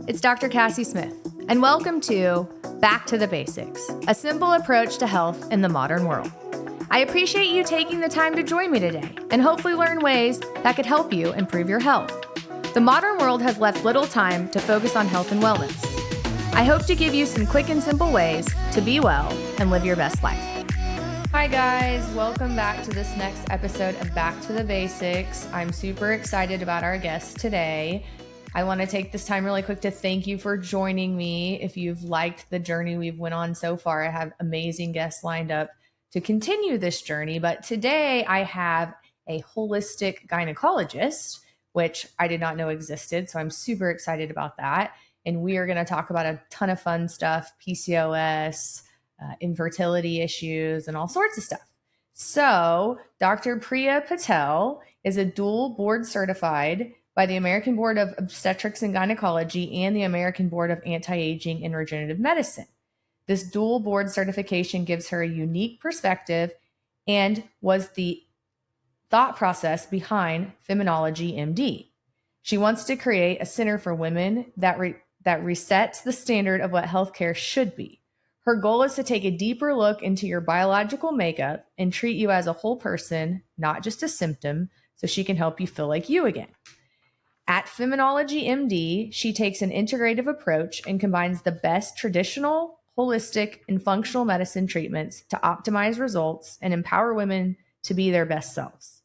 It's Dr. Cassie Smith, and welcome to Back to the Basics, a simple approach to health in the modern world. I appreciate you taking the time to join me today and hopefully learn ways that could help you improve your health. The modern world has left little time to focus on health and wellness. I hope to give you some quick and simple ways to be well and live your best life. Hi guys, welcome back to this next episode of Back to the Basics. I'm super excited about our guest today. I want to take this time really quick to thank you for joining me. If you've liked the journey we've went on so far, I have amazing guests lined up to continue this journey. But today I have a holistic gynecologist, which I did not know existed. So I'm super excited about that. And we are going to talk about a ton of fun stuff, PCOS, infertility issues, and all sorts of stuff. So Dr. Priya Patel is a dual board certified by the American Board of Obstetrics and Gynecology and the American Board of Anti-Aging and Regenerative Medicine. This dual board certification gives her a unique perspective and was the thought process behind FeminologyMD. She wants to create a center for women that resets the standard of what healthcare should be. Her goal is to take a deeper look into your biological makeup and treat you as a whole person, not just a symptom, so she can help you feel like you again. At FeminologyMD, she takes an integrative approach and combines the best traditional, holistic, and functional medicine treatments to optimize results and empower women to be their best selves.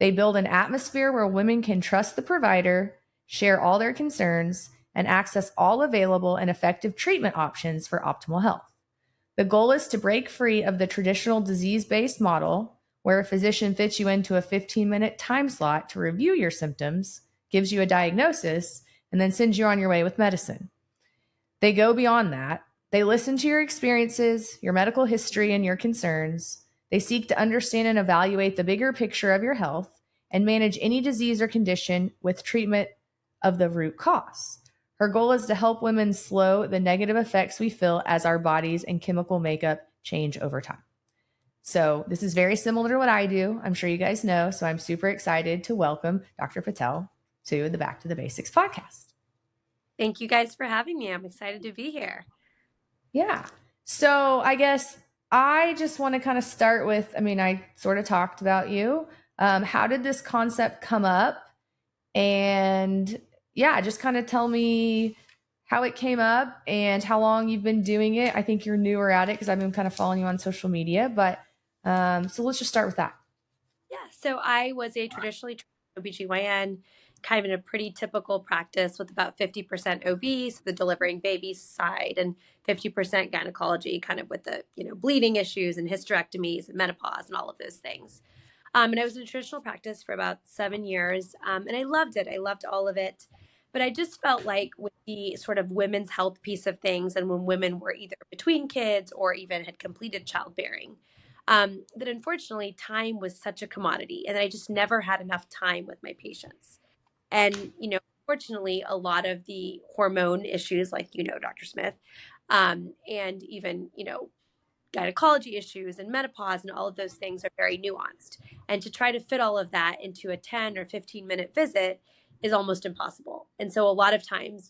They build an atmosphere where women can trust the provider, share all their concerns, and access all available and effective treatment options for optimal health. The goal is to break free of the traditional disease-based model where a physician fits you into a 15-minute time slot to review your symptoms, gives you a diagnosis, and then sends you on your way with medicine. They go beyond that. They listen to your experiences, your medical history, and your concerns. They seek to understand and evaluate the bigger picture of your health and manage any disease or condition with treatment of the root cause. Her goal is to help women slow the negative effects we feel as our bodies and chemical makeup change over time. So this is very similar to what I do. I'm sure you guys know. So I'm super excited to welcome Dr. Patel to the Back to the Basics podcast. Thank you guys for having me. I'm excited to be here. Yeah. So I guess I just want to kind of start with, I sort of talked about you. How did this concept come up? And yeah, just kind of tell me how it came up and how long you've been doing it. I think you're newer at it because I've been kind of following you on social media, but so let's just start with that. Yeah. So I was a traditionally trained OBGYN, kind of in a pretty typical practice with about 50% OB, so the delivering babies side, and 50% gynecology, kind of with the, bleeding issues and hysterectomies and menopause and all of those things. And I was in a traditional practice for about 7 years, and I loved it. I loved all of it. But I just felt like with the sort of women's health piece of things, and when women were either between kids or even had completed childbearing, that unfortunately time was such a commodity, and I just never had enough time with my patients. And, unfortunately, a lot of the hormone issues, like, Dr. Smith, and even, gynecology issues and menopause and all of those things are very nuanced. And to try to fit all of that into a 10 or 15-minute visit is almost impossible. And so a lot of times,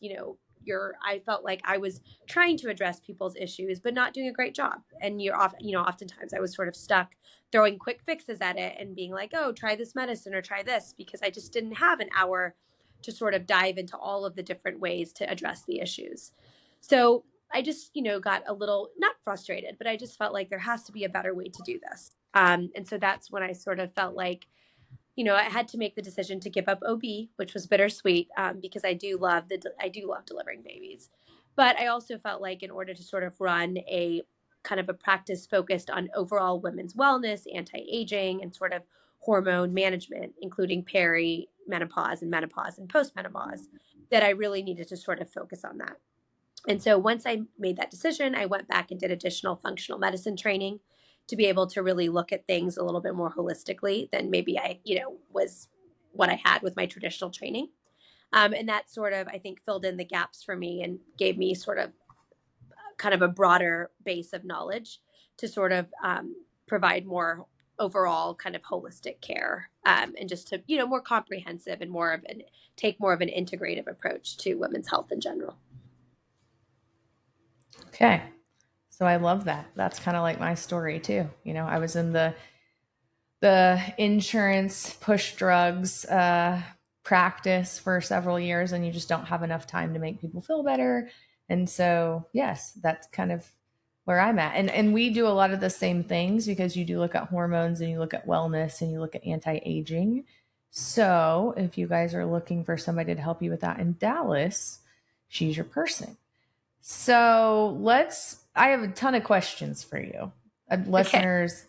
I felt like I was trying to address people's issues, but not doing a great job. And oftentimes I was sort of stuck throwing quick fixes at it and being like, oh, try this medicine or try this, because I just didn't have an hour to sort of dive into all of the different ways to address the issues. So I just, got a little, not frustrated, but I just felt like there has to be a better way to do this. And so that's when I sort of felt like, I had to make the decision to give up OB, which was bittersweet, because I do love delivering babies. But I also felt like in order to sort of run a kind of a practice focused on overall women's wellness, anti-aging, and sort of hormone management, including perimenopause and menopause and postmenopause, that I really needed to sort of focus on that. And so once I made that decision, I went back and did additional functional medicine training to be able to really look at things a little bit more holistically than maybe I, was what I had with my traditional training. And that sort of, I think, filled in the gaps for me and gave me sort of kind of a broader base of knowledge to sort of provide more overall kind of holistic care, and just to, more comprehensive and take more of an integrative approach to women's health in general. Okay. So I love that. That's kind of like my story too. I was in the insurance push drugs practice for several years, and you just don't have enough time to make people feel better. And so, yes, that's kind of where I'm at. And we do a lot of the same things, because you do look at hormones and you look at wellness and you look at anti-aging. So if you guys are looking for somebody to help you with that in Dallas, she's your person. So I have a ton of questions for you. Listeners,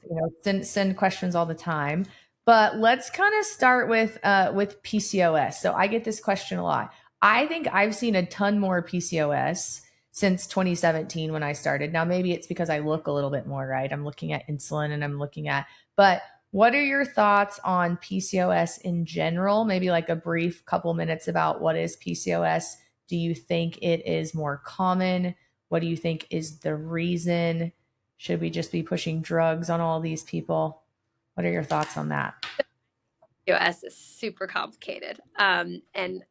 send questions all the time, but let's kind of start with PCOS. So I get this question a lot. I think I've seen a ton more PCOS since 2017 when I started. Now, maybe it's because I look a little bit more, right? I'm looking at insulin and but what are your thoughts on PCOS in general? Maybe like a brief couple minutes about what is PCOS. Do you think it is more common? What do you think is the reason? Should we just be pushing drugs on all these people? What are your thoughts on that? PCOS is super complicated. And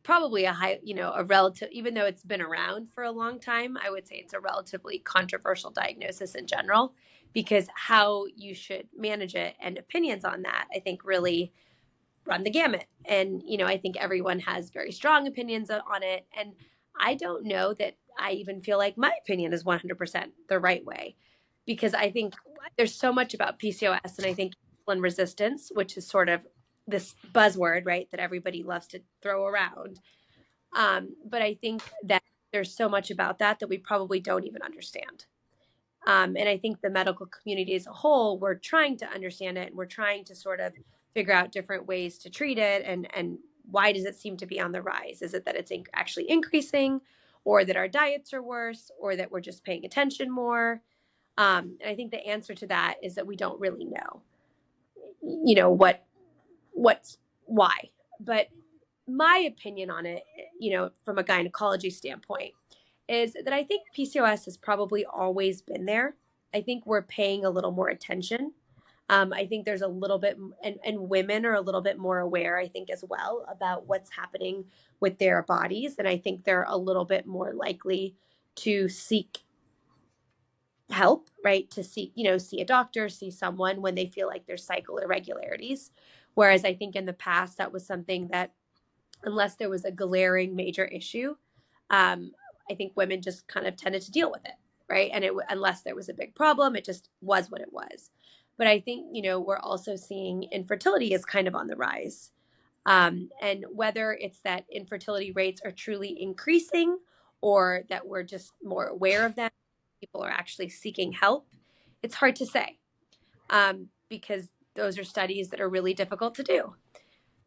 probably a relative, even though it's been around for a long time, I would say it's a relatively controversial diagnosis in general, because how you should manage it and opinions on that, I think, really run the gamut. And, I think everyone has very strong opinions on it. And I don't know that I even feel like my opinion is 100% the right way, because I think there's so much about PCOS, and I think insulin resistance, which is sort of this buzzword, right, that everybody loves to throw around. But I think that there's so much about that we probably don't even understand. And I think the medical community as a whole, we're trying to understand it, and we're trying to sort of figure out different ways to treat it. And why does it seem to be on the rise? Is it that it's actually increasing, or that our diets are worse, or that we're just paying attention more? And I think the answer to that is that we don't really know, what's why. But my opinion on it, from a gynecology standpoint, is that I think PCOS has probably always been there. I think we're paying a little more attention. I think there's a little bit, and women are a little bit more aware, I think, as well, about what's happening with their bodies. And I think they're a little bit more likely to seek help, right? To see a doctor, see someone when they feel like there's cycle irregularities. Whereas I think in the past, that was something that, unless there was a glaring major issue, I think women just kind of tended to deal with it, right? And unless there was a big problem, it just was what it was. But I think, we're also seeing infertility is kind of on the rise. And whether it's that infertility rates are truly increasing, or that we're just more aware of them, people are actually seeking help, it's hard to say, because those are studies that are really difficult to do,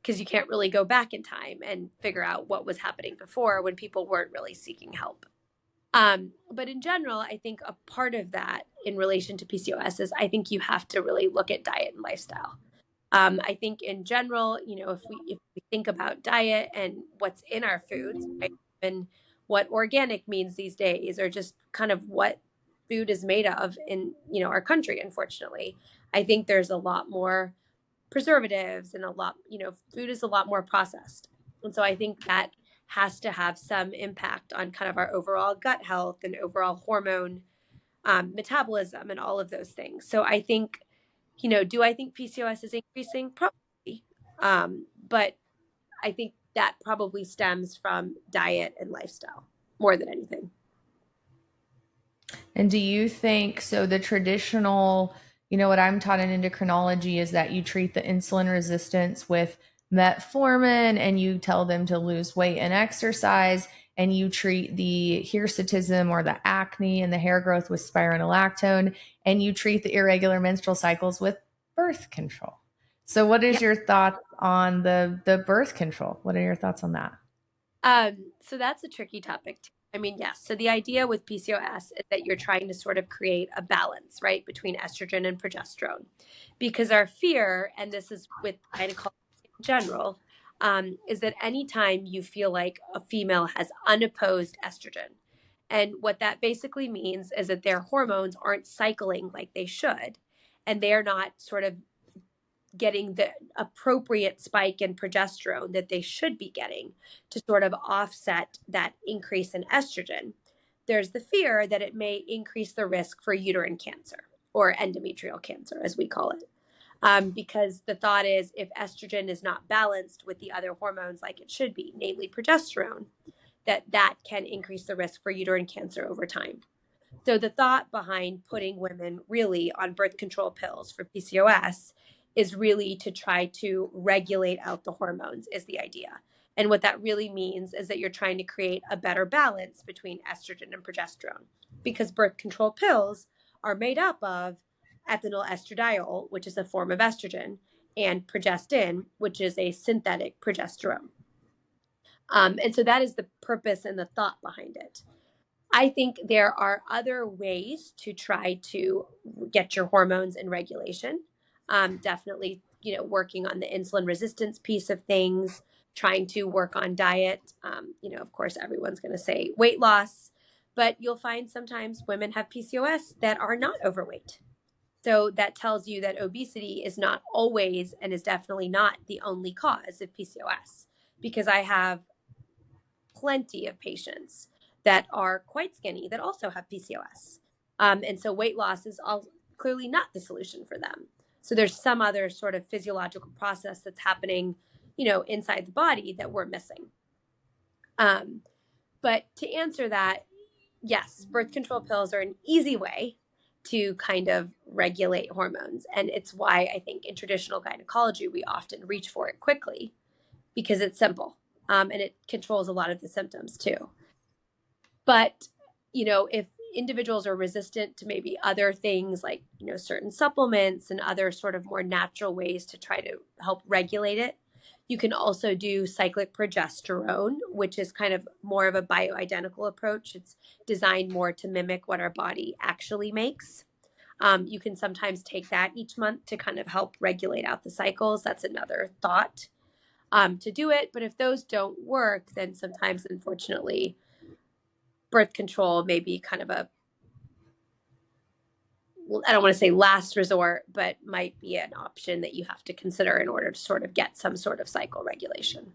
because you can't really go back in time and figure out what was happening before when people weren't really seeking help. But in general, I think a part of that in relation to PCOS is, I think you have to really look at diet and lifestyle. I think in general, if we think about diet and what's in our foods, right, and what organic means these days, or just kind of what food is made of in, our country, unfortunately, I think there's a lot more preservatives, and food is a lot more processed. And so I think that has to have some impact on kind of our overall gut health and overall hormone metabolism and all of those things. So I think, do I think PCOS is increasing? Probably. But I think that probably stems from diet and lifestyle more than anything. And do you think, so the traditional, what I'm taught in endocrinology is that you treat the insulin resistance with metformin, and you tell them to lose weight and exercise, and you treat the hirsutism or the acne and the hair growth with spironolactone, and you treat the irregular menstrual cycles with birth control. So what is your thoughts on the birth control? What are your thoughts on that? So that's a tricky topic too. I mean, yes. So the idea with PCOS is that you're trying to sort of create a balance, right, between estrogen and progesterone, because our fear, and this is with gynecology in general, is that anytime you feel like a female has unopposed estrogen, and what that basically means is that their hormones aren't cycling like they should, and they're not sort of getting the appropriate spike in progesterone that they should be getting to sort of offset that increase in estrogen, there's the fear that it may increase the risk for uterine cancer or endometrial cancer, as we call it. Because the thought is if estrogen is not balanced with the other hormones like it should be, namely progesterone, that can increase the risk for uterine cancer over time. So the thought behind putting women really on birth control pills for PCOS is really to try to regulate out the hormones is the idea. And what that really means is that you're trying to create a better balance between estrogen and progesterone, because birth control pills are made up of ethinyl estradiol, which is a form of estrogen, and progestin, which is a synthetic progesterone. And so that is the purpose and the thought behind it. I think there are other ways to try to get your hormones in regulation. Definitely, working on the insulin resistance piece of things, trying to work on diet. Of course, everyone's going to say weight loss, but you'll find sometimes women have PCOS that are not overweight. So that tells you that obesity is not always and is definitely not the only cause of PCOS, because I have plenty of patients that are quite skinny that also have PCOS. And so weight loss is clearly not the solution for them. So there's some other sort of physiological process that's happening, inside the body that we're missing. But to answer that, yes, birth control pills are an easy way to kind of regulate hormones. And it's why I think in traditional gynecology, we often reach for it quickly because it's simple. And it controls a lot of the symptoms too. But, if individuals are resistant to maybe other things like, certain supplements and other sort of more natural ways to try to help regulate it, you can also do cyclic progesterone, which is kind of more of a bioidentical approach. It's designed more to mimic what our body actually makes. You can sometimes take that each month to kind of help regulate out the cycles. That's another thought. To do it. But if those don't work, then sometimes, unfortunately, birth control may be kind of I don't want to say last resort, but might be an option that you have to consider in order to sort of get some sort of cycle regulation.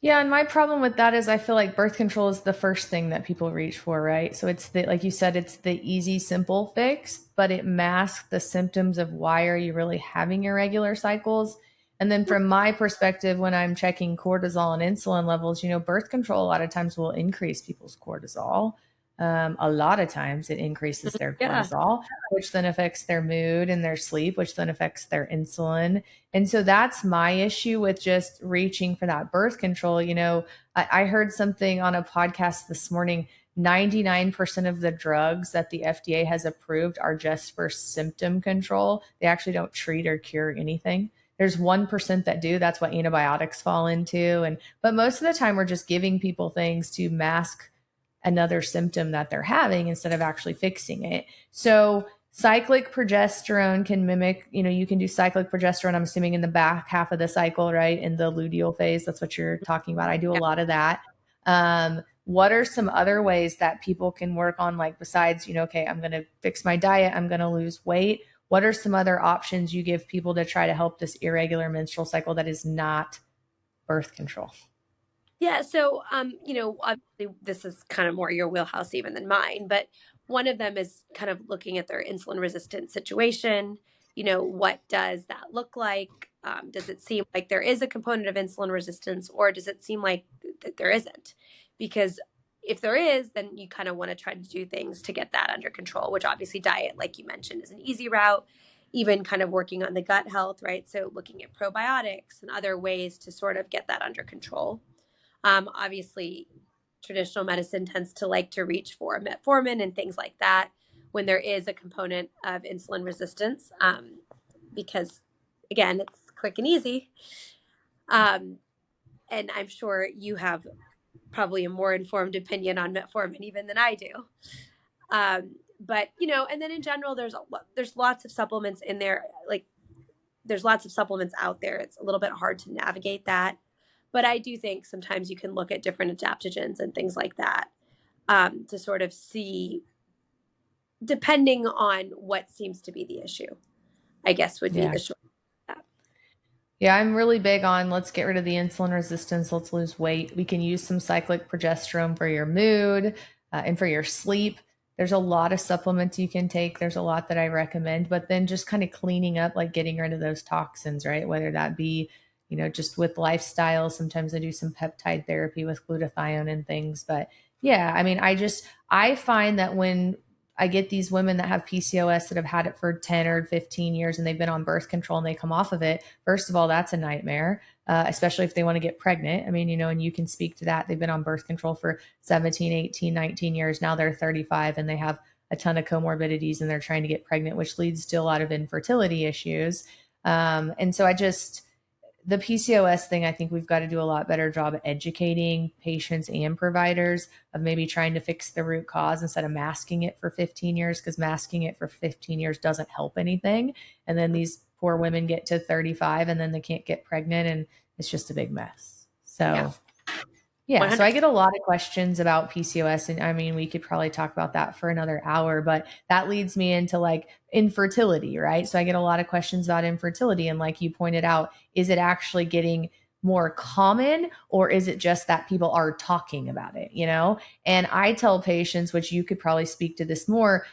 Yeah, and my problem with that is I feel like birth control is the first thing that people reach for, right? So it's like you said, it's the easy, simple fix, but it masks the symptoms of why are you really having irregular cycles. And then from my perspective, when I'm checking cortisol and insulin levels, birth control a lot of times will increase people's cortisol. A lot of times it increases their cortisol, which then affects their mood and their sleep, which then affects their insulin. And so that's my issue with just reaching for that birth control. I heard something on a podcast this morning. 99% of the drugs that the FDA has approved are just for symptom control. They actually don't treat or cure anything. There's 1% that do. That's what antibiotics fall into. But most of the time we're just giving people things to mask another symptom that they're having instead of actually fixing it. So cyclic progesterone can mimic, you can do cyclic progesterone, I'm assuming in the back half of the cycle, right? In the luteal phase. That's what you're talking about. I do a lot of that. What are some other ways that people can work on, like besides, okay, I'm going to fix my diet, I'm going to lose weight. What are some other options you give people to try to help this irregular menstrual cycle that is not birth control? Yeah. So, obviously this is kind of more your wheelhouse even than mine, but one of them is kind of looking at their insulin resistant situation. What does that look like? Does it seem like there is a component of insulin resistance, or does it seem like that there isn't? Because if there is, then you kind of want to try to do things to get that under control, which obviously diet, like you mentioned, is an easy route. Even kind of working on the gut health, right? So looking at probiotics and other ways to sort of get that under control. Obviously, traditional medicine tends to like to reach for metformin and things like that when there is a component of insulin resistance, because, again, it's quick and easy. And I'm sure you have probably a more informed opinion on metformin even than I do. But, and then in general, there's lots of supplements in there. Like, there's lots of supplements out there. It's a little bit hard to navigate that. But I do think sometimes you can look at different adaptogens and things like that to sort of see depending on what seems to be the issue, I guess would be Yeah. the short of that. Yeah, I'm really big on let's get rid of the insulin resistance, let's lose weight. We can use some cyclic progesterone for your mood and for your sleep. There's a lot of supplements you can take. There's a lot that I recommend, but then just kind of cleaning up, like getting rid of those toxins, right? Whether that be, just with lifestyle. Sometimes I do some peptide therapy with glutathione and things. But yeah, I mean, I find that when I get these women that have PCOS that have had it for 10 or 15 years and they've been on birth control and they come off of it. First of all, that's a nightmare, especially if they want to get pregnant. I mean, and you can speak to that. They've been on birth control for 17, 18, 19 years. Now they're 35 and they have a ton of comorbidities and they're trying to get pregnant, which leads to a lot of infertility issues. And so the PCOS thing, I think we've got to do a lot better job of educating patients and providers of maybe trying to fix the root cause instead of masking it for 15 years, because masking it for 15 years doesn't help anything. And then these poor women get to 35 and then they can't get pregnant and it's just a big mess. Yeah, So yeah, so I 100%. get a lot of questions about PCOS, and I mean, we could probably talk about that for another hour, but that leads me into like infertility, right? So I get a lot of questions about infertility, and like you pointed out, is it actually getting more common, or is it just that people are talking about it, And I tell patients, which you could probably speak to this more,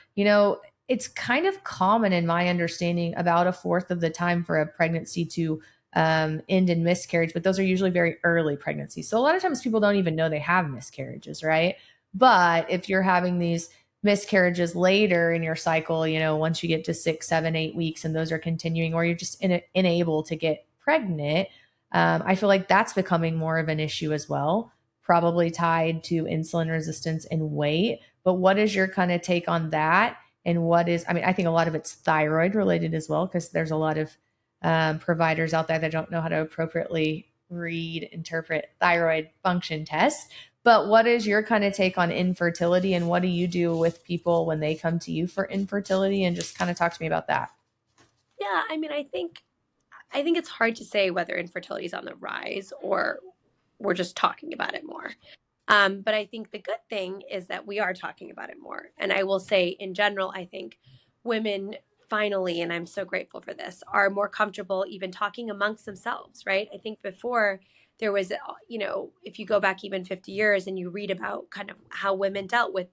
it's kind of common in my understanding about a fourth of the time for a pregnancy to end in miscarriage, but those are usually very early pregnancies. So a lot of times people don't even know they have miscarriages, right? But if you're having these miscarriages later in your cycle, once you get to 6, 7, 8 weeks, and those are continuing, or you're just unable to get pregnant, I feel like that's becoming more of an issue as well, probably tied to insulin resistance and weight. But what is your kind of take on that? And I think a lot of it's thyroid related as well, because there's a lot of providers out there that don't know how to appropriately interpret thyroid function tests. But what is your kind of take on infertility, and what do you do with people when they come to you for infertility? And just kind of talk to me about that. Yeah, I mean, I think it's hard to say whether infertility is on the rise or we're just talking about it more. But I think the good thing is that we are talking about it more. And I will say, in general, I think women finally, and I'm so grateful for this, are more comfortable even talking amongst themselves, right? I think before there was, if you go back even 50 years and you read about kind of how women dealt with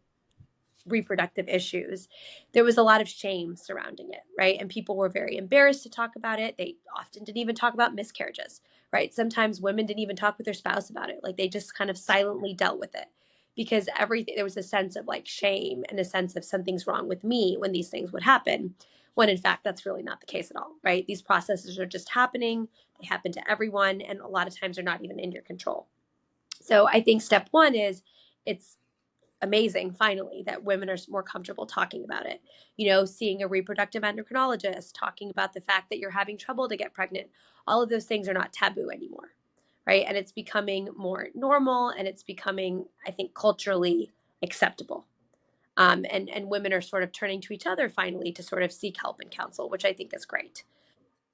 reproductive issues, there was a lot of shame surrounding it, right? And people were very embarrassed to talk about it. They often didn't even talk about miscarriages, right? Sometimes women didn't even talk with their spouse about it. Like they just kind of silently dealt with it because there was a sense of like shame and a sense of something's wrong with me when these things would happen. When in fact, that's really not the case at all, right? These processes are just happening. They happen to everyone. And a lot of times they're not even in your control. So I think step one is it's amazing finally that women are more comfortable talking about it, seeing a reproductive endocrinologist, talking about the fact that you're having trouble to get pregnant. All of those things are not taboo anymore, right? And it's becoming more normal, and it's becoming, I think, culturally acceptable. And women are sort of turning to each other finally to sort of seek help and counsel, which I think is great.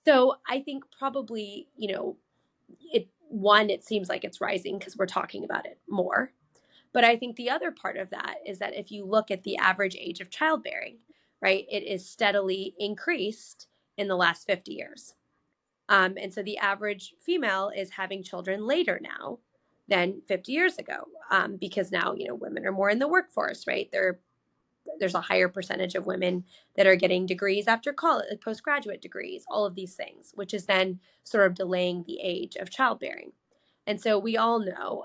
So I think probably, it seems like it's rising because we're talking about it more. But I think the other part of that is that if you look at the average age of childbearing, right, it is steadily increased in the last 50 years. And so the average female is having children later now than 50 years ago, because now, women are more in the workforce, right? There's a higher percentage of women that are getting degrees after college, like postgraduate degrees, all of these things, which is then sort of delaying the age of childbearing. And so we all know,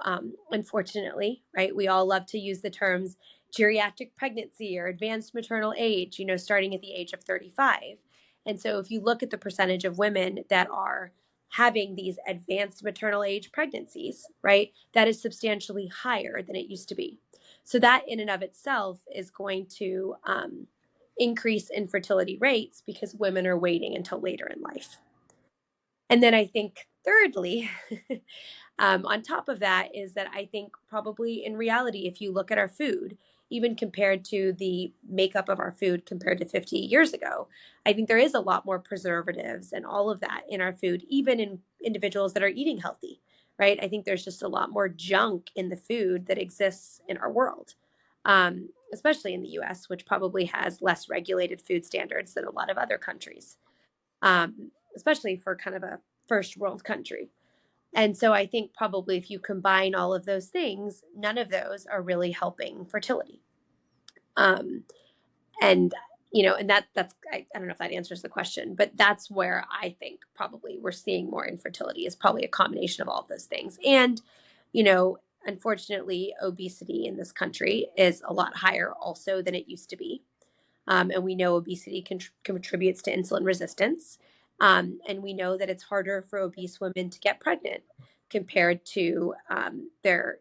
unfortunately, right, we all love to use the terms geriatric pregnancy or advanced maternal age, starting at the age of 35. And so if you look at the percentage of women that are having these advanced maternal age pregnancies, right, that is substantially higher than it used to be. So that in and of itself is going to increase infertility rates because women are waiting until later in life. And then I think thirdly, on top of that is that I think probably in reality, if you look at our food, even compared to the makeup of our food compared to 50 years ago, I think there is a lot more preservatives and all of that in our food, even in individuals that are eating healthy, right? I think there's just a lot more junk in the food that exists in our world. especially in the US, which probably has less regulated food standards than a lot of other countries, especially for kind of a first world country. And so I think probably if you combine all of those things, none of those are really helping fertility. Um, and and I don't know if that answers the question, but that's where I think probably we're seeing more infertility is probably a combination of all of those things. And unfortunately, obesity in this country is a lot higher also than it used to be. And we know obesity contributes to insulin resistance. And we know that it's harder for obese women to get pregnant compared to their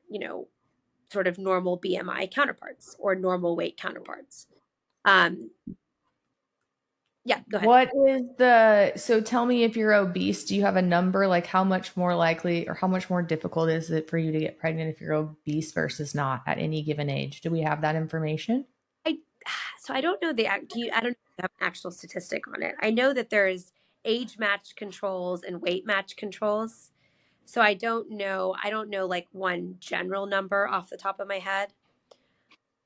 sort of normal BMI counterparts or normal weight counterparts. Yeah, go ahead. So tell me, if you're obese, do you have a number? Like, how much more likely or how much more difficult is it for you to get pregnant if you're obese versus not at any given age? Do we have that information? I so I don't know I don't know if you have an actual statistic on it. I know that there's age matched controls and weight matched controls. So I don't know like one general number off the top of my head.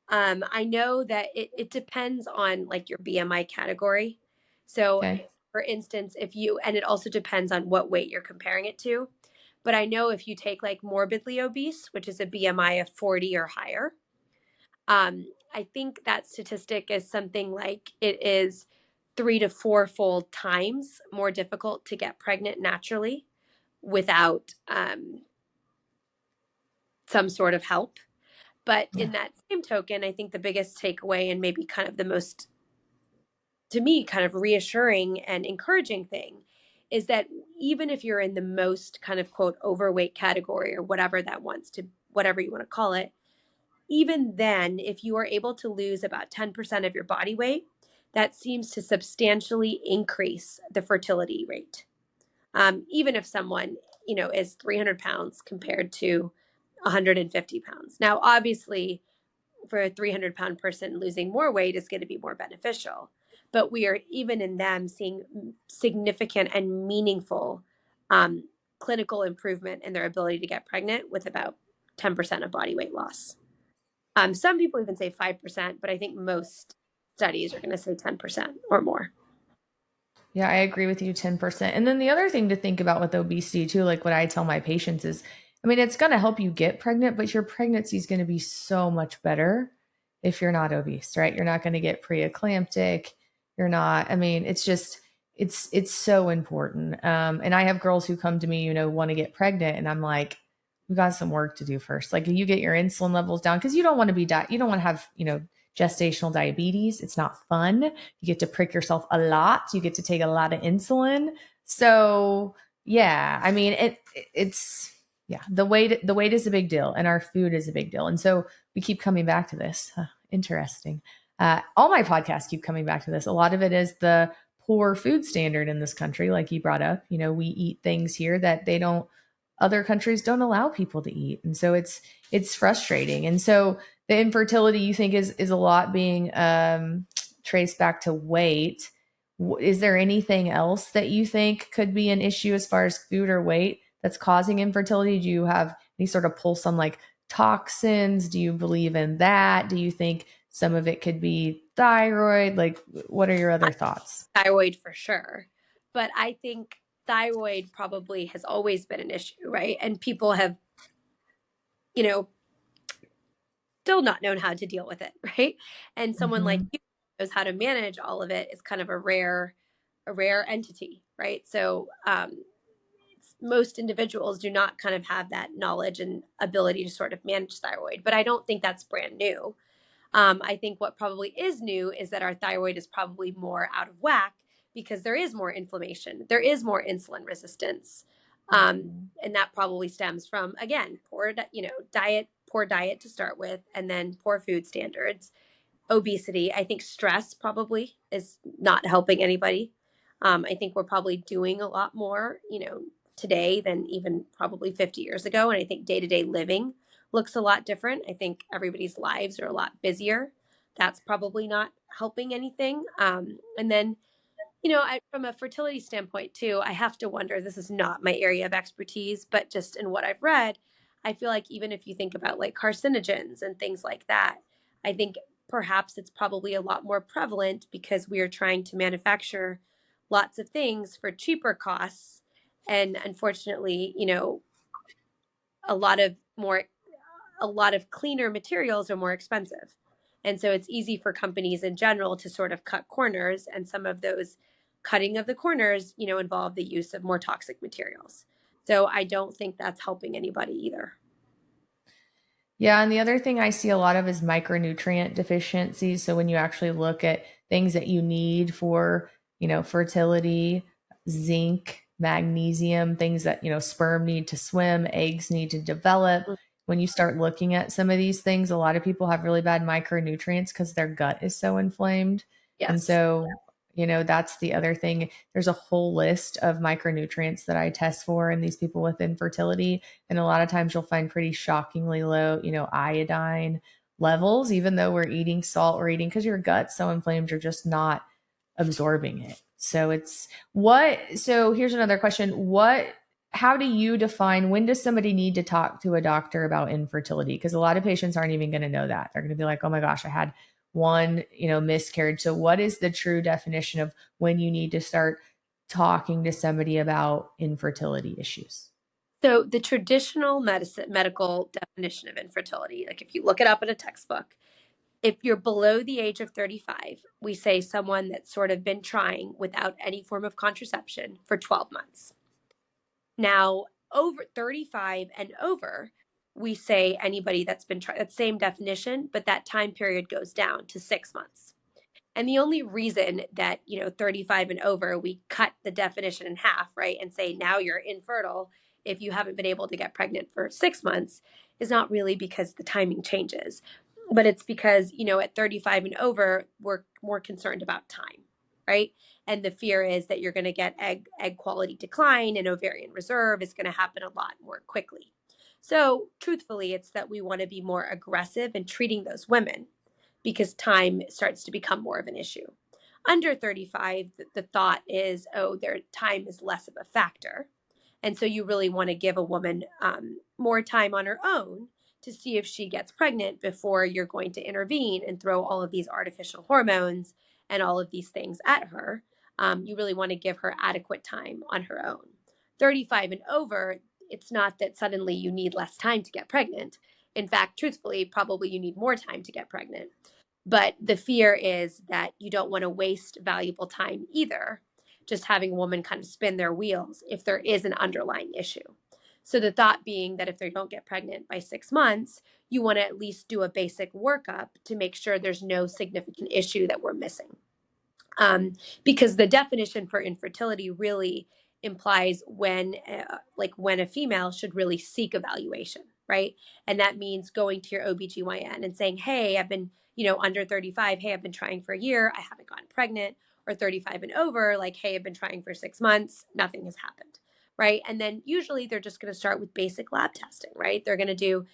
I know that it depends on like your BMI category. So Okay. for instance, and it also depends on what weight you're comparing it to. But I know if you take like morbidly obese, which is a BMI of 40 or higher, I think that statistic is something like it is 3 to 4-fold times more difficult to get pregnant naturally without some sort of help. But Yeah. in that same token, I think the biggest takeaway and maybe kind of the most, to me, kind of reassuring and encouraging thing is that even if you're in the most kind of quote overweight category or whatever you want to call it, even then, if you are able to lose about 10% of your body weight, that seems to substantially increase the fertility rate. Even if someone, is 300 pounds compared to 150 pounds. Now, obviously, for a 300-pound person, losing more weight is going to be more beneficial. But we are, even in them, seeing significant and meaningful clinical improvement in their ability to get pregnant with about 10% of body weight loss. Some people even say 5%, but I think most studies are going to say 10% or more. Yeah, I agree with you 10%. And then the other thing to think about with obesity too, like what I tell my patients is, I mean, it's going to help you get pregnant, but your pregnancy is going to be so much better if you're not obese, right? You're not going to get preeclamptic. You're not, I mean, it's just, it's so important. And I have girls who come to me, want to get pregnant, and I'm like, we got some work to do first. Like, you get your insulin levels down because you don't want to you don't want to have, gestational diabetes. It's not fun. You get to prick yourself a lot. You get to take a lot of insulin. So yeah, I mean, it's yeah, the weight is a big deal, and our food is a big deal. And so we keep coming back to this. Interesting. All my podcasts keep coming back to this. A lot of it is the poor food standard in this country, like you brought up. We eat things here that other countries don't allow people to eat. And so it's frustrating. And so the infertility, you think, is a lot being traced back to weight. Is there anything else that you think could be an issue as far as food or weight that's causing infertility? Do you have any sort of pulse on like toxins? Do you believe in that? Do you think some of it could be thyroid? Like, what are your other thoughts? Thyroid for sure. But I think thyroid probably has always been an issue, right? And people have, still not known how to deal with it, right? And someone like Mhm. you knows how to manage all of it is kind of a rare entity, right? So most individuals do not kind of have that knowledge and ability to sort of manage thyroid, but I don't think that's brand new. I think what probably is new is that our thyroid is probably more out of whack because there is more inflammation, there is more insulin resistance, and that probably stems from, again, poor diet to start with, and then poor food standards, obesity. I think stress probably is not helping anybody. I think we're probably doing a lot more, today than even probably 50 years ago. And I think day to day living looks a lot different. I think everybody's lives are a lot busier. That's probably not helping anything. And then, from a fertility standpoint too, I have to wonder, this is not my area of expertise, but just in what I've read, I feel like even if you think about like carcinogens and things like that, I think perhaps it's probably a lot more prevalent because we are trying to manufacture lots of things for cheaper costs. And unfortunately, a lot of more a lot of cleaner materials are more expensive. And so it's easy for companies in general to sort of cut corners. And some of those cutting of the corners, involve the use of more toxic materials. So I don't think that's helping anybody either. Yeah, and the other thing I see a lot of is micronutrient deficiencies. So when you actually look at things that you need for, fertility, zinc, magnesium, things that, sperm need to swim, eggs need to develop. When you start looking at some of these things, a lot of people have really bad micronutrients because their gut is so inflamed. And Yes. so, that's the other thing. There's a whole list of micronutrients that I test for in these people with infertility. And a lot of times you'll find pretty shockingly low, iodine levels, even though we're eating salt, we're eating because your gut's so inflamed, you're just not absorbing it. So here's another question. How do you define when does somebody need to talk to a doctor about infertility? Because a lot of patients aren't even going to know that. They're going to be like, oh my gosh, I had one, miscarriage. So what is the true definition of when you need to start talking to somebody about infertility issues? So the traditional medical definition of infertility, like if you look it up in a textbook, if you're below the age of 35, we say someone that's sort of been trying without any form of contraception for 12 months. Now, over 35 and over, we say anybody that's been trying, that same definition, but that time period goes down to 6 months. And the only reason that, 35 and over, we cut the definition in half, right? And say now you're infertile if you haven't been able to get pregnant for 6 months is not really because the timing changes, but it's because, at 35 and over, we're more concerned about time, right? And the fear is that you're going to get egg quality decline and ovarian reserve is going to happen a lot more quickly. So truthfully, it's that we want to be more aggressive in treating those women because time starts to become more of an issue. Under 35, the thought is, oh, their time is less of a factor. And so you really want to give a woman more time on her own to see if she gets pregnant before you're going to intervene and throw all of these artificial hormones and all of these things at her. You really want to give her adequate time on her own. 35 and over, it's not that suddenly you need less time to get pregnant. In fact, truthfully, probably you need more time to get pregnant. But the fear is that you don't want to waste valuable time either, just having a woman kind of spin their wheels if there is an underlying issue. So the thought being that if they don't get pregnant by 6 months, you want to at least do a basic workup to make sure there's no significant issue that we're missing. Because the definition for infertility really implies when a female should really seek evaluation, right? And that means going to your OBGYN and saying, hey, I've been, under 35, hey, I've been trying for a year, I haven't gotten pregnant, or 35 and over, like, hey, I've been trying for 6 months, nothing has happened, right? And then usually they're just going to start with basic lab testing, right? They're going to do,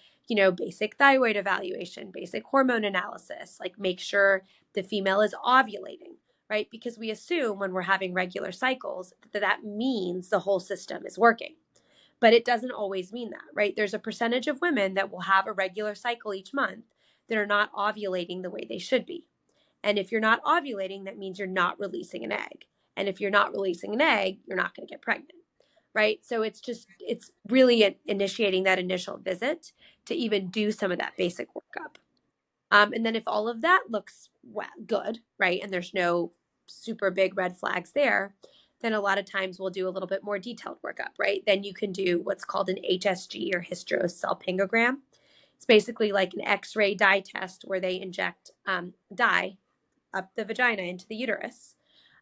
basic thyroid evaluation, basic hormone analysis, like make sure the female is ovulating, right? Because we assume when we're having regular cycles that means the whole system is working. But it doesn't always mean that, right? There's a percentage of women that will have a regular cycle each month that are not ovulating the way they should be. And if you're not ovulating, that means you're not releasing an egg. And if you're not releasing an egg, you're not going to get pregnant, right? So it's really initiating that initial visit to even do some of that basic workup. And then if all of that looks good, right, and there's no super big red flags there, then a lot of times we'll do a little bit more detailed workup, right? Then you can do what's called an HSG or hysterosalpingogram. It's basically like an X-ray dye test where they inject dye up the vagina into the uterus.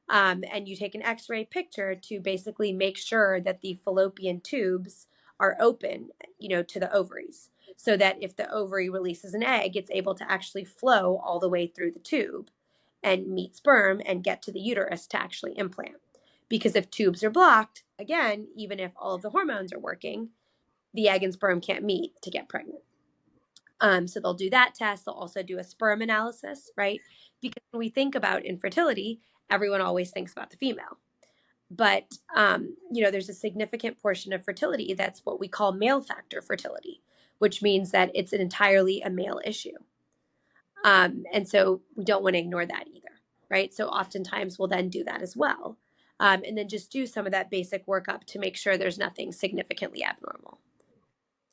And you take an X-ray picture to basically make sure that the fallopian tubes are open, to the ovaries, so that if the ovary releases an egg, it's able to actually flow all the way through the tube and meet sperm and get to the uterus to actually implant. Because if tubes are blocked, again, even if all of the hormones are working, the egg and sperm can't meet to get pregnant. So they'll do that test. They'll also do a sperm analysis, right? Because when we think about infertility, everyone always thinks about the female. But, there's a significant portion of fertility that's what we call male factor fertility, which means that it's entirely a male issue. And so we don't want to ignore that either, right? So oftentimes we'll then do that as well. And then just do some of that basic workup to make sure there's nothing significantly abnormal.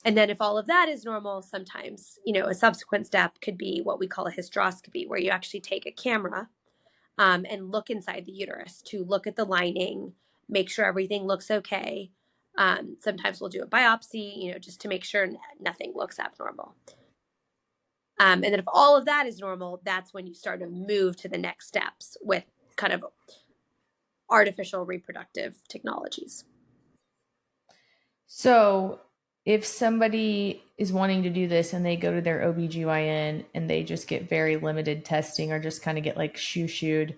And then if all of that is normal, sometimes, a subsequent step could be what we call a hysteroscopy, where you actually take a camera and look inside the uterus to look at the lining, make sure everything looks okay. Sometimes we'll do a biopsy, just to make sure nothing looks abnormal. And then if all of that is normal, that's when you start to move to the next steps with kind of artificial reproductive technologies. So if somebody is wanting to do this and they go to their OBGYN and they just get very limited testing or just kind of get like shoo-shooed,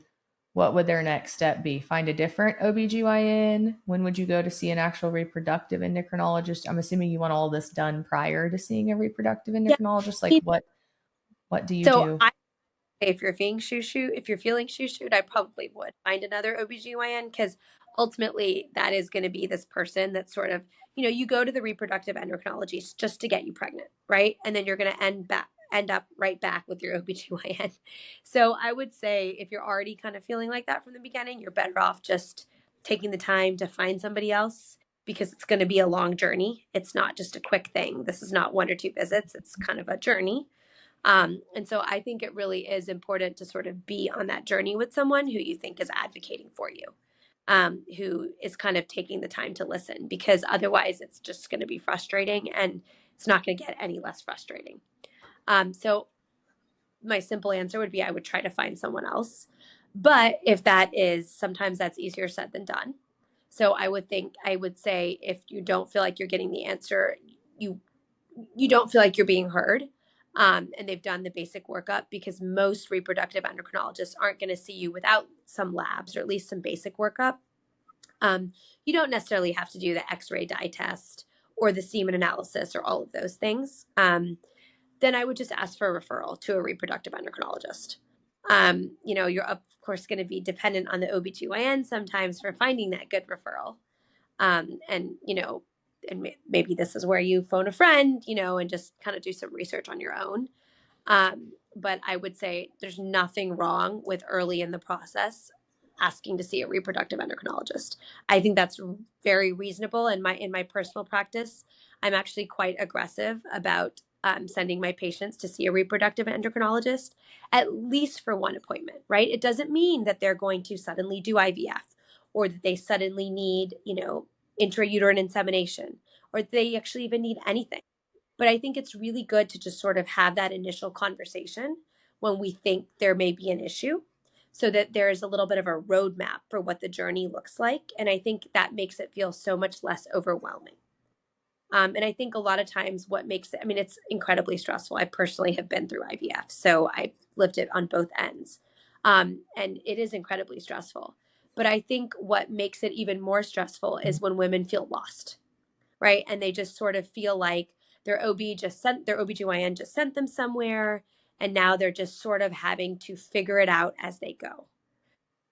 what would their next step be? Find a different OBGYN? When would you go to see an actual reproductive endocrinologist? I'm assuming you want all this done prior to seeing a reproductive endocrinologist. Like what do you do? If you're feeling shoo-shooed, I probably would find another OBGYN, because ultimately that is going to be this person that's sort of, you go to the reproductive endocrinologist just to get you pregnant, right? And then you're going to end up right back with your OBGYN. So I would say if you're already kind of feeling like that from the beginning, you're better off just taking the time to find somebody else, because it's going to be a long journey. It's not just a quick thing. This is not 1 or 2 visits. It's kind of a journey. And so I think it really is important to sort of be on that journey with someone who you think is advocating for you, who is kind of taking the time to listen, because otherwise it's just going to be frustrating and it's not going to get any less frustrating. So my simple answer would be I would try to find someone else. But if sometimes that's easier said than done. So I would say if you don't feel like you're getting the answer, you don't feel like you're being heard, and they've done the basic workup, because most reproductive endocrinologists aren't going to see you without some labs or at least some basic workup. You don't necessarily have to do the X-ray dye test or the semen analysis or all of those things. Then I would just ask for a referral to a reproductive endocrinologist. You're of course going to be dependent on the OBGYN sometimes for finding that good referral. And maybe this is where you phone a friend, and just kind of do some research on your own. But I would say there's nothing wrong with early in the process asking to see a reproductive endocrinologist. I think that's very reasonable. In my personal practice, I'm actually quite aggressive about sending my patients to see a reproductive endocrinologist, at least for one appointment, right? It doesn't mean that they're going to suddenly do IVF, or that they suddenly need, intrauterine insemination, or they actually even need anything. But I think it's really good to just sort of have that initial conversation when we think there may be an issue, so that there is a little bit of a roadmap for what the journey looks like. And I think that makes it feel so much less overwhelming. And I think a lot of times what makes it, it's incredibly stressful. I personally have been through IVF, so I've lived it on both ends. And it is incredibly stressful. But I think what makes it even more stressful is when women feel lost, right? And they just sort of feel like their OBGYN just sent them somewhere, and now they're just sort of having to figure it out as they go.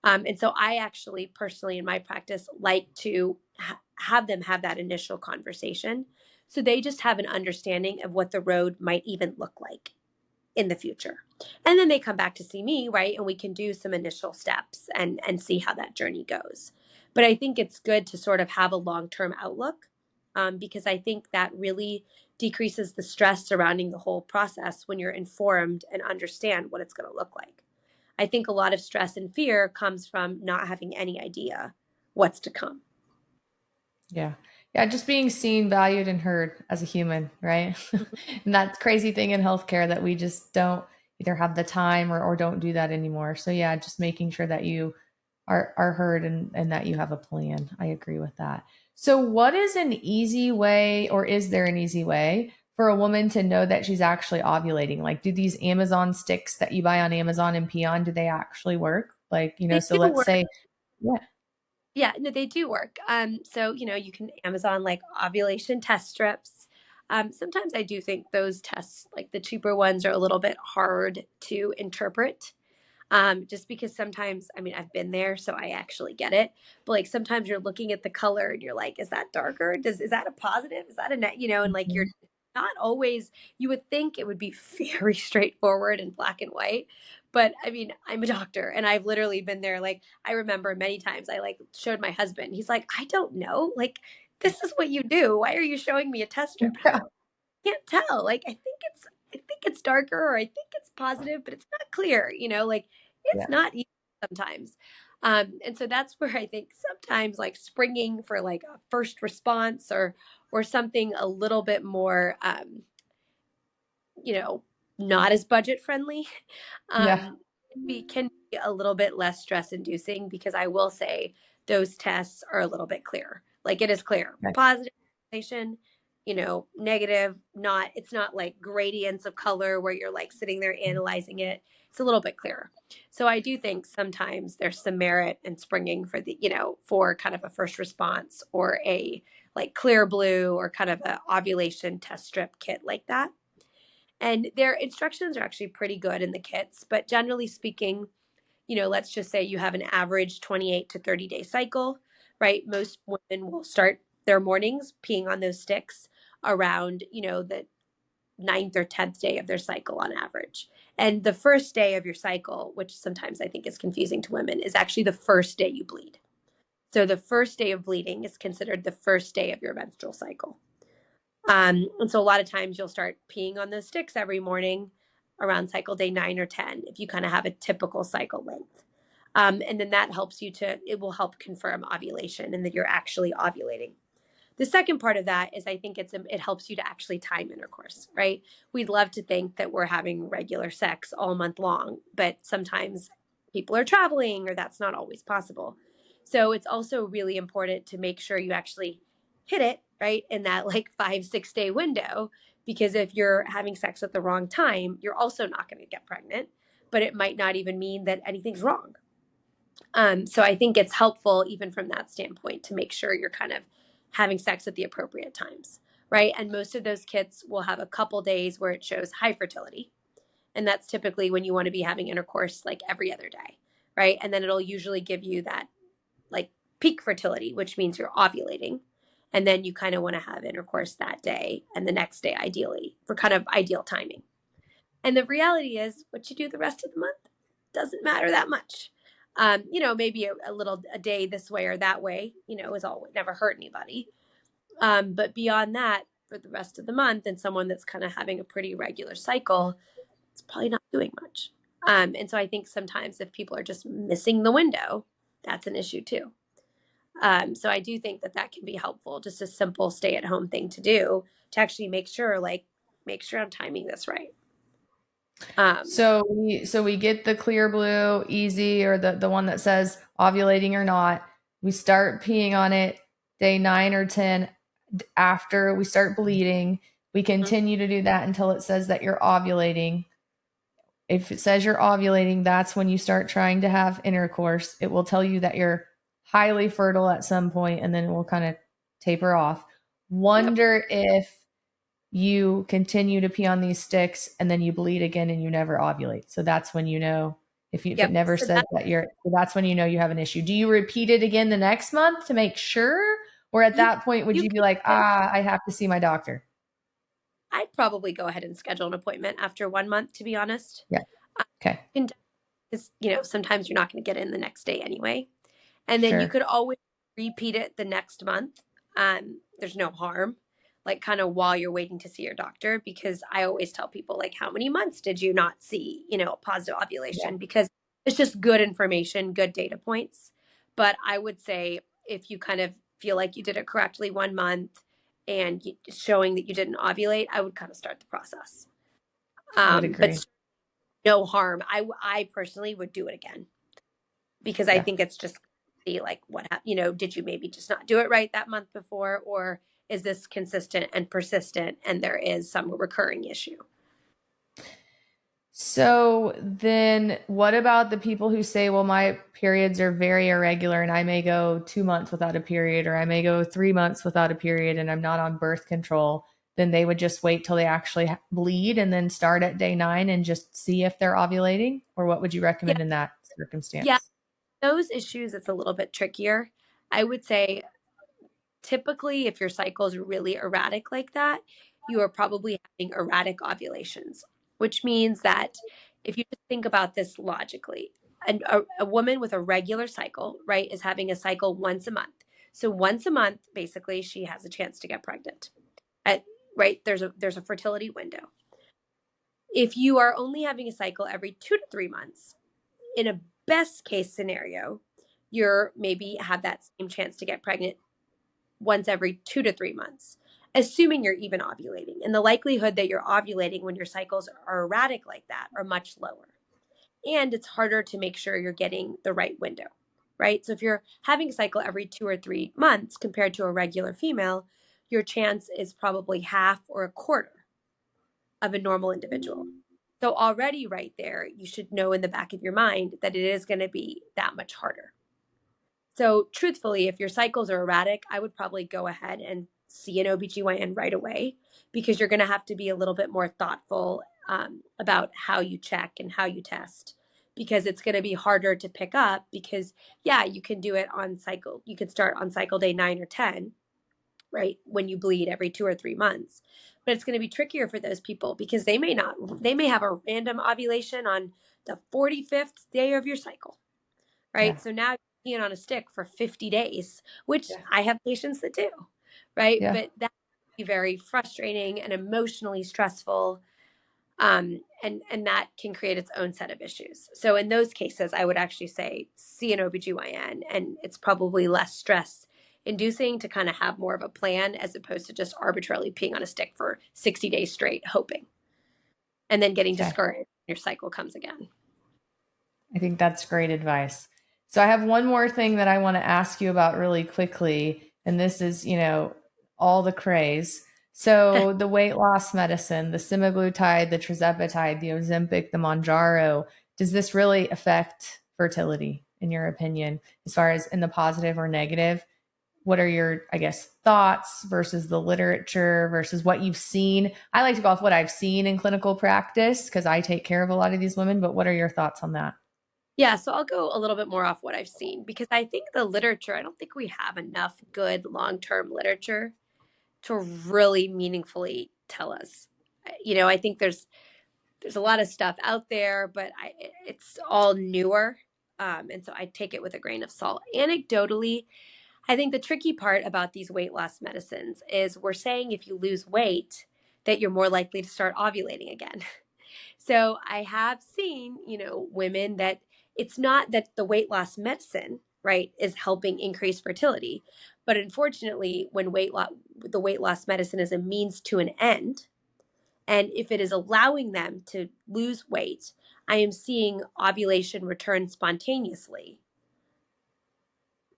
And so I actually personally in my practice like to have them have that initial conversation, so they just have an understanding of what the road might even look like in the future. And then they come back to see me, right? And we can do some initial steps and see how that journey goes. But I think it's good to sort of have a long-term outlook, because I think that really decreases the stress surrounding the whole process when you're informed and understand what it's going to look like. I think a lot of stress and fear comes from not having any idea what's to come. Yeah. Yeah. Just being seen, valued, and heard as a human, right? And that crazy thing in healthcare that we just don't either have the time or don't do that anymore. So yeah, just making sure that you are heard and that you have a plan. I agree with that. So what is an easy way, or is there an easy way for a woman to know that she's actually ovulating? Like, do these Amazon sticks that you buy on Amazon and pee on, do they actually work? Like, They so do let's work. say, yeah. Yeah, no, they do work. So, you can Amazon like ovulation test strips. Sometimes I do think those tests, like the cheaper ones, are a little bit hard to interpret. Just because sometimes, I've been there, so I actually get it. But like sometimes you're looking at the color and you're like, is that darker? Is that a positive? Is that a net? And like not always, you would think it would be very straightforward and black and white. But I mean, I'm a doctor and I've literally been there. Like, I remember many times I like showed my husband, he's like, I don't know. Like, this is what you do. Why are you showing me a test strip? Yeah. Can't tell. Like, I think it's darker or I think it's positive, but it's not clear, like it's Yeah. not easy sometimes. And so that's where I think sometimes like springing for like a first response or something a little bit more you know, not as budget friendly, Yeah. can be a little bit less stress inducing because I will say those tests are a little bit clearer. Like it is clear, Right. positive correlation, negative, it's not like gradients of color where you're like sitting there analyzing it. It's a little bit clearer. So I do think sometimes there's some merit in springing for for kind of a first response or a like clear blue or kind of a ovulation test strip kit like that. And their instructions are actually pretty good in the kits, but generally speaking, let's just say you have an average 28 to 30-day cycle, right? Most women will start their mornings peeing on those sticks around, the ninth or 10th day of their cycle on average. And the first day of your cycle, which sometimes I think is confusing to women, is actually the first day you bleed. So the first day of bleeding is considered the first day of your menstrual cycle. And so a lot of times you'll start peeing on those sticks every morning around cycle day 9 or 10 if you kind of have a typical cycle length. And then that helps it will help confirm ovulation and that you're actually ovulating. The second part of that is I think it helps you to actually time intercourse, right? We'd love to think that we're having regular sex all month long, but sometimes people are traveling or that's not always possible. So it's also really important to make sure you actually hit it, right? In that like 5-6 day window, because if you're having sex at the wrong time, you're also not going to get pregnant, but it might not even mean that anything's wrong. So I think it's helpful even from that standpoint to make sure you're kind of having sex at the appropriate times, right? And most of those kits will have a couple days where it shows high fertility. And that's typically when you want to be having intercourse like every other day, right? And then it'll usually give you that like peak fertility, which means you're ovulating. And then you kind of want to have intercourse that day and the next day, ideally, for kind of ideal timing. And the reality is, what you do the rest of the month doesn't matter that much. Maybe a day this way or that way, is all never hurt anybody. But beyond that, for the rest of the month, and someone that's kind of having a pretty regular cycle, it's probably not doing much. And so I think sometimes if people are just missing the window, that's an issue too. So I do think that can be helpful, just a simple stay-at-home thing to do to actually make sure I'm timing this right. So we get the clear blue, easy, or the one that says ovulating or not. We start peeing on it day 9 or 10 after we start bleeding. We continue to do that until it says that you're ovulating. If it says you're ovulating, that's when you start trying to have intercourse. It will tell you that you're highly fertile at some point, and then it will kind of taper off. Wonder if you continue to pee on these sticks and then you bleed again and you never ovulate. So that's when if it never says that's when you have an issue. Do you repeat it again the next month to make sure? Or at that point, would you be like, I have to see my doctor? I'd probably go ahead and schedule an appointment after 1 month, to be honest. Yeah. Okay. Because, sometimes you're not going to get in the next day anyway. And then you could always repeat it the next month. There's no harm, like kind of while you're waiting to see your doctor, because I always tell people like, how many months did you not see, positive ovulation? Because it's just good information, good data points. But I would say if you kind of feel like you did it correctly 1 month and showing that you didn't ovulate, I would kind of start the process. I would agree. But no harm. I personally would do it again because I think it's just like what happened. Did you maybe just not do it right that month before, or is this consistent and persistent and there is some recurring issue? So then what about the people who say, well, my periods are very irregular and I may go 2 months without a period, or I may go 3 months without a period and I'm not on birth control? Then they would just wait till they actually bleed and then start at day 9 and just see if they're ovulating? Or what would you recommend in that circumstance? Yeah, those issues, it's a little bit trickier. I would say typically if your cycle is really erratic like that, you are probably having erratic ovulations, which means that if you just think about this logically, a woman with a regular cycle, right, is having a cycle once a month. So once a month, basically, she has a chance to get pregnant. At, right, there's a fertility window. If you are only having a cycle every 2 to 3 months, in a best case scenario, you're maybe have that same chance to get pregnant once every 2 to 3 months, assuming you're even ovulating. And the likelihood that you're ovulating when your cycles are erratic like that are much lower. And it's harder to make sure you're getting the right window, right? So if you're having a cycle every 2 or 3 months compared to a regular female, your chance is probably half or a quarter of a normal individual. So already right there, you should know in the back of your mind that it is going to be that much harder. So truthfully, if your cycles are erratic, I would probably go ahead and see an OBGYN right away, because you're going to have to be a little bit more thoughtful about how you check and how you test, because it's going to be harder to pick up. Because yeah, you can do it on cycle. You could start on cycle day 9 or 10, right, when you bleed every 2 or 3 months. But it's going to be trickier for those people because they may have a random ovulation on the 45th day of your cycle, right? Yeah. So now you're peeing on a stick for 50 days, which Yeah. I have patients that do, right? Yeah. But that can be very frustrating and emotionally stressful. And that can create its own set of issues. So in those cases, I would actually say see an OBGYN, and it's probably less stress inducing to kind of have more of a plan as opposed to just arbitrarily peeing on a stick for 60 days straight, hoping, and then getting Okay. discouraged when your cycle comes again. I think that's great advice. So I have one more thing that I want to ask you about really quickly. And this is, all the craze. So the weight loss medicine, the semaglutide, the tirzepatide, the Ozempic, the Mounjaro, does this really affect fertility in your opinion, as far as in the positive or negative? What are your, I guess, thoughts versus the literature versus what you've seen? I like to go off what I've seen in clinical practice because I take care of a lot of these women, but what are your thoughts on that? Yeah, so I'll go a little bit more off what I've seen, because I think the literature, I don't think we have enough good long-term literature to really meaningfully tell us. I think there's a lot of stuff out there, but it's all newer. And so I take it with a grain of salt. Anecdotally, I think the tricky part about these weight loss medicines is we're saying if you lose weight, that you're more likely to start ovulating again. So I have seen, women that it's not that the weight loss medicine, right, is helping increase fertility, but unfortunately, when the weight loss medicine is a means to an end, and if it is allowing them to lose weight, I am seeing ovulation return spontaneously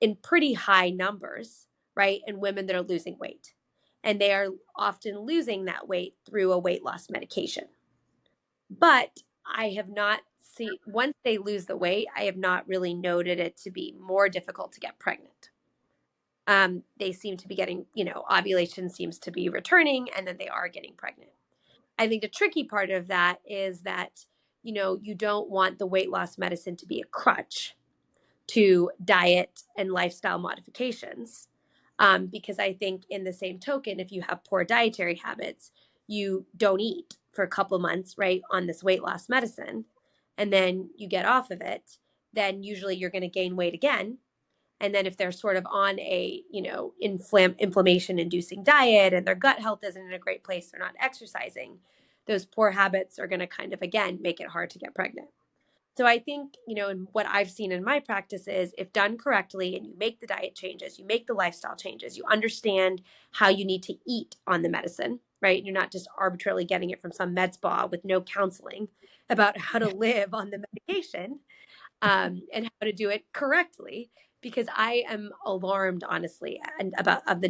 in pretty high numbers, right, in women that are losing weight. And they are often losing that weight through a weight loss medication. But I have not seen, once they lose the weight, I have not really noted it to be more difficult to get pregnant. They seem to be getting, ovulation seems to be returning, and then they are getting pregnant. I think the tricky part of that is that, you don't want the weight loss medicine to be a crutch to diet and lifestyle modifications. Because I think in the same token, if you have poor dietary habits, you don't eat for a couple of months, right, on this weight loss medicine, and then you get off of it, then usually you're going to gain weight again. And then if they're sort of on a, inflammation inducing diet and their gut health isn't in a great place, they're not exercising, those poor habits are going to kind of, again, make it hard to get pregnant. So I think, and what I've seen in my practice is if done correctly and you make the diet changes, you make the lifestyle changes, you understand how you need to eat on the medicine, right? You're not just arbitrarily getting it from some med spa with no counseling about how to live on the medication, and how to do it correctly. Because I am alarmed, honestly, and of the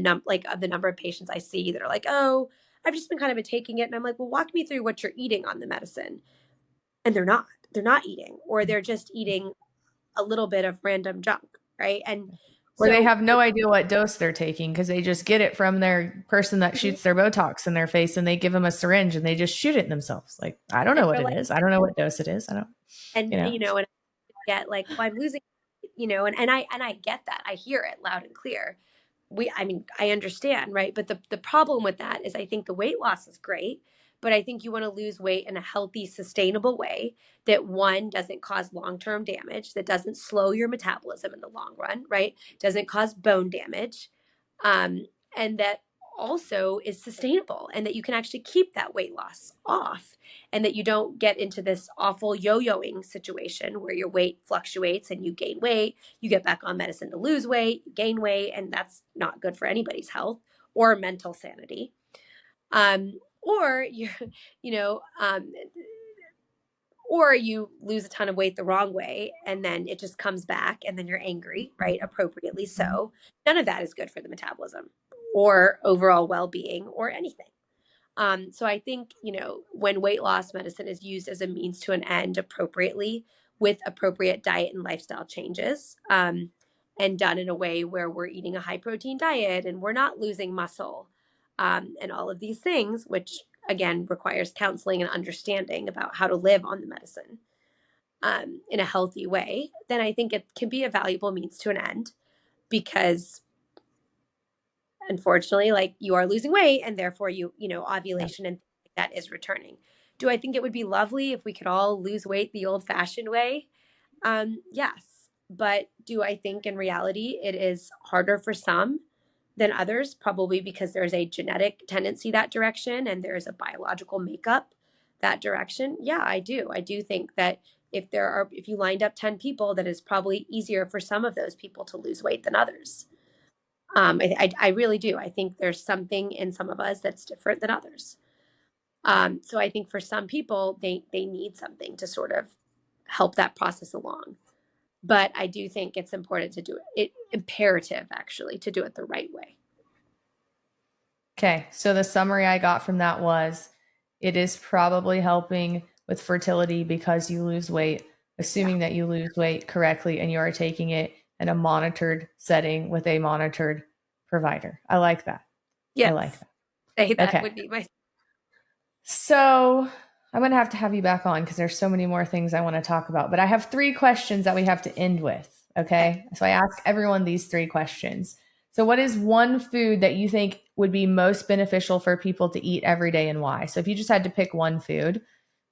number of patients I see that are like, oh, I've just been kind of taking it. And I'm like, well, walk me through what you're eating on the medicine. And they're not eating, or they're just eating a little bit of random junk, right? And Or they so have no idea what dose they're taking because they just get it from their person that Mhm. shoots their Botox in their face and they give them a syringe and they just shoot it themselves. Like, I don't know and what we're it like, is. I don't know what dose it is. I don't, and you know. and I get like, well, I'm losing, and I get that, I hear it loud and clear, I understand, right? But the problem with that is I think the weight loss is great, but I think you want to lose weight in a healthy, sustainable way that one doesn't cause long-term damage, that doesn't slow your metabolism in the long run, right? Doesn't cause bone damage, and that also is sustainable and that you can actually keep that weight loss off and that you don't get into this awful yo-yoing situation where your weight fluctuates and you gain weight, you get back on medicine to lose weight, you gain weight, and that's not good for anybody's health or mental sanity. Or you're, you know, or you lose a ton of weight the wrong way and then it just comes back and then you're angry, right? Appropriately so. None of that is good for the metabolism or overall well-being or anything. So I think, when weight loss medicine is used as a means to an end appropriately with appropriate diet and lifestyle changes, and done in a way where we're eating a high protein diet and we're not losing muscle, and all of these things, which again requires counseling and understanding about how to live on the medicine, in a healthy way, then I think it can be a valuable means to an end because unfortunately, like you are losing weight and therefore ovulation and things like that is returning. Do I think it would be lovely if we could all lose weight the old fashioned way? Yes. But do I think in reality it is harder for some than others? Probably because there's a genetic tendency that direction and there's a biological makeup that direction. Yeah, I do. I do think that if you lined up 10 people, that is probably easier for some of those people to lose weight than others. I really do. I think there's something in some of us that's different than others. So I think for some people, they need something to sort of help that process along. But I do think it's important to do imperative actually, to do it the right way. Okay, so the summary I got from that was it is probably helping with fertility because you lose weight, assuming that you lose weight correctly and you are taking it in a monitored setting with a monitored provider. I like that. Yes. I like that. Say that would be my. So I'm going to have you back on because there's so many more things I want to talk about, but I have 3 questions that we have to end with. Okay. So I ask everyone these 3 questions. So what is one food that you think would be most beneficial for people to eat every day and why? So if you just had to pick one food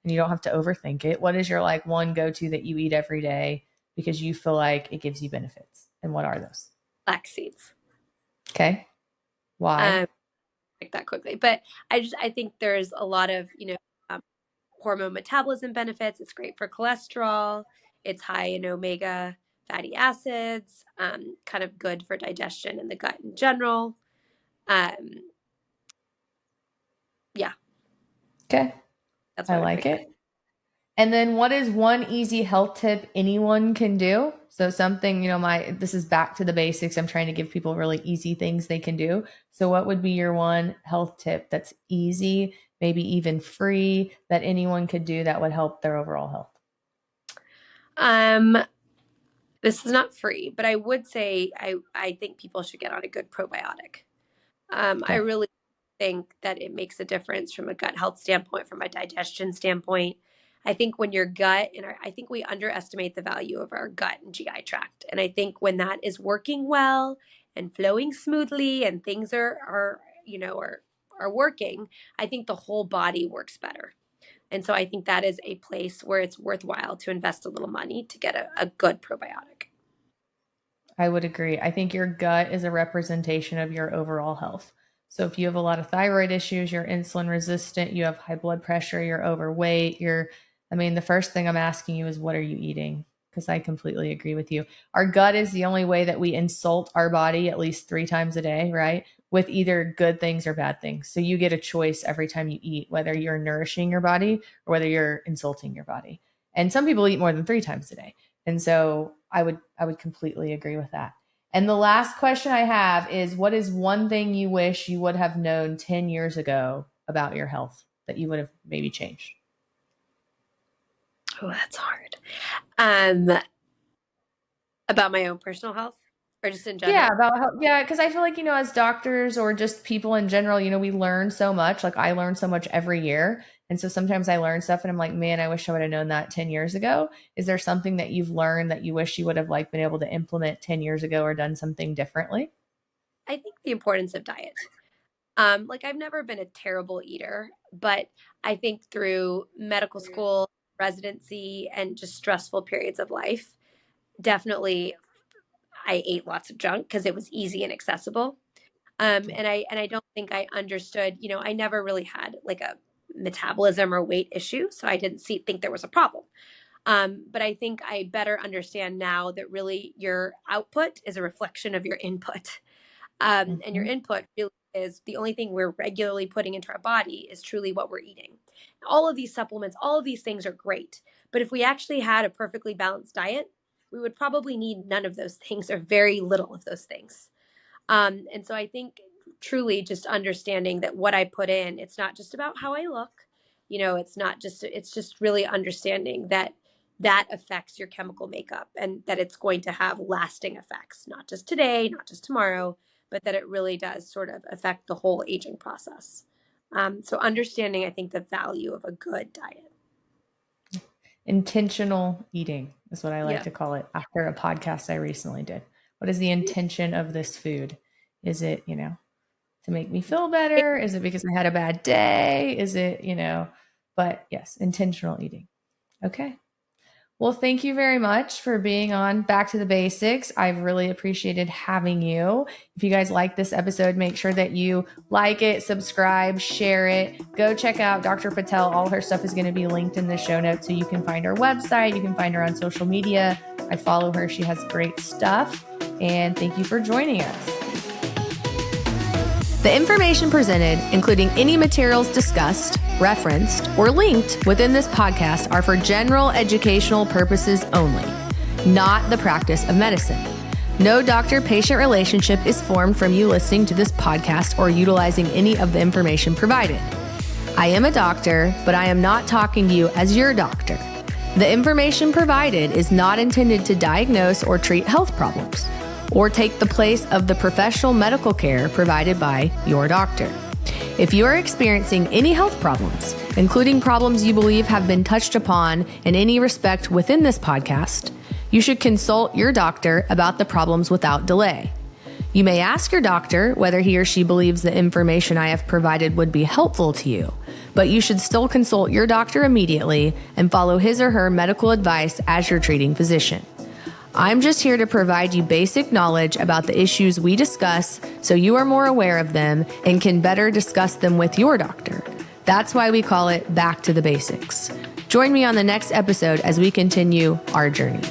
and you don't have to overthink it, what is your one go-to that you eat every day because you feel like it gives you benefits? And what are those? Flax seeds. Okay. Why? Like that quickly, but I think there's a lot of, hormone metabolism benefits. It's great for cholesterol. It's high in omega fatty acids, kind of good for digestion and the gut in general. Yeah. Okay. That's I like it. And then what is one easy health tip anyone can do? So something, this is back to the basics. I'm trying to give people really easy things they can do. So what would be your one health tip that's easy, maybe even free, that anyone could do that would help their overall health? This is not free, but I would say I think people should get on a good probiotic. I really think that it makes a difference from a gut health standpoint, from a digestion standpoint. I think when your gut I think we underestimate the value of our gut and GI tract. And I think when that is working well and flowing smoothly and things are working, I think the whole body works better. And so I think that is a place where it's worthwhile to invest a little money to get a good probiotic. I would agree. I think your gut is a representation of your overall health. So if you have a lot of thyroid issues, you're insulin resistant, you have high blood pressure, you're overweight, the first thing I'm asking you is, what are you eating? Because I completely agree with you. Our gut is the only way that we insult our body at least 3 times a day, right? With either good things or bad things. So you get a choice every time you eat, whether you're nourishing your body or whether you're insulting your body. And some people eat more than 3 times a day. And so I would completely agree with that. And the last question I have is, what is one thing you wish you would have known 10 years ago about your health that you would have maybe changed? Oh, that's hard. About my own personal health or just in general? Yeah, about health. Yeah, because I feel like, as doctors or just people in general, we learn so much. Like I learn so much every year. And so sometimes I learn stuff and I'm like, man, I wish I would have known that 10 years ago. Is there something that you've learned that you wish you would have been able to implement 10 years ago or done something differently? I think the importance of diet. Like I've never been a terrible eater, but I think through medical school, residency, and just stressful periods of life, definitely I ate lots of junk because it was easy and accessible. And I don't think I understood, I never really had like a metabolism or weight issue, so I didn't think there was a problem. But I think I better understand now that really your output is a reflection of your input. And your input really is the only thing we're regularly putting into our body is truly what we're eating. All of these supplements, all of these things are great. But if we actually had a perfectly balanced diet, we would probably need none of those things or very little of those things. And so I think truly just understanding that what I put in, it's not just about how I look, it's just really understanding that that affects your chemical makeup and that it's going to have lasting effects, not just today, not just tomorrow, but that it really does sort of affect the whole aging process. So understanding, I think, the value of a good diet. Intentional eating is what I like Yeah. to call it after a podcast I recently did. What is the intention of this food? Is it, to make me feel better? Is it because I had a bad day? Is it, but yes, intentional eating. Okay. Well, thank you very much for being on Back to the Basics. I've really appreciated having you. If you guys like this episode, make sure that you like it, subscribe, share it. Go check out Dr. Patel. All her stuff is going to be linked in the show notes, so you can find her website. You can find her on social media. I follow her. She has great stuff. And thank you for joining us. The information presented, including any materials discussed, referenced, or linked within this podcast, are for general educational purposes only, not the practice of medicine. No doctor-patient relationship is formed from you listening to this podcast or utilizing any of the information provided. I am a doctor, but I am not talking to you as your doctor. The information provided is not intended to diagnose or treat health problems, or take the place of the professional medical care provided by your doctor. If you are experiencing any health problems, including problems you believe have been touched upon in any respect within this podcast, you should consult your doctor about the problems without delay. You may ask your doctor whether he or she believes the information I have provided would be helpful to you, but you should still consult your doctor immediately and follow his or her medical advice as your treating physician. I'm just here to provide you basic knowledge about the issues we discuss so you are more aware of them and can better discuss them with your doctor. That's why we call it Back to the Basics. Join me on the next episode as we continue our journey.